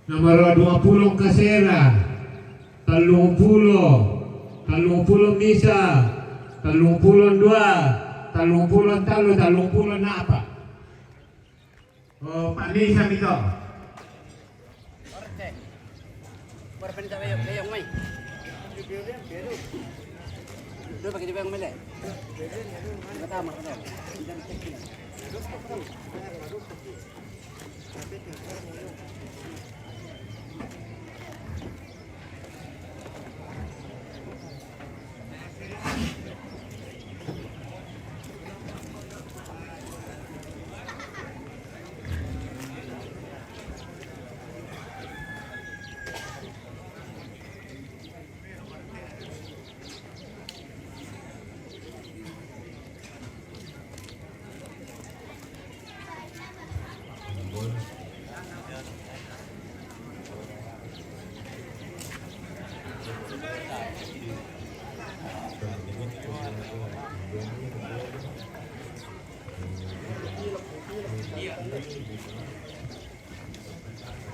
Nomor 20 Kasera, 30 Misa, 32, 30 na apa? Oh, Pak Nisa ito. Berapa ni yang mai? Dua pakai yang mai le. Kata mak kata.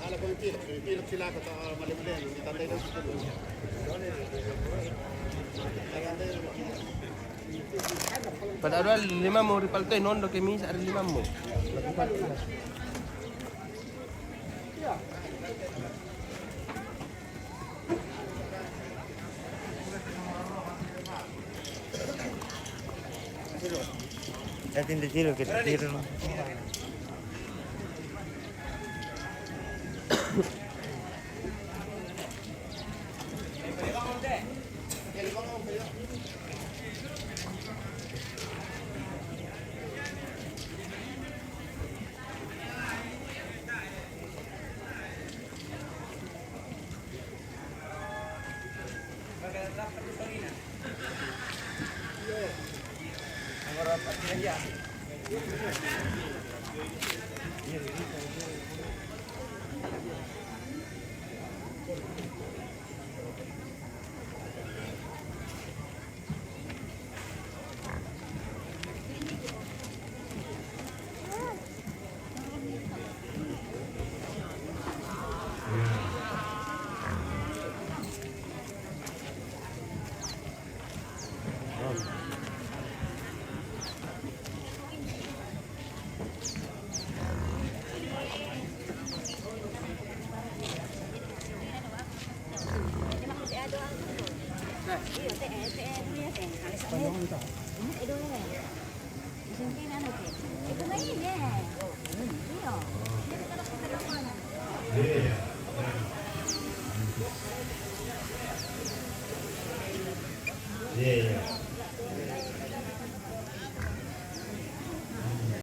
Kalau kau pilih sila kata mali-mali di tandai dah. Padahal 5 ripalto nondo che mi sa 5. Dating de tiro que te tiro, ¿no? Yeah.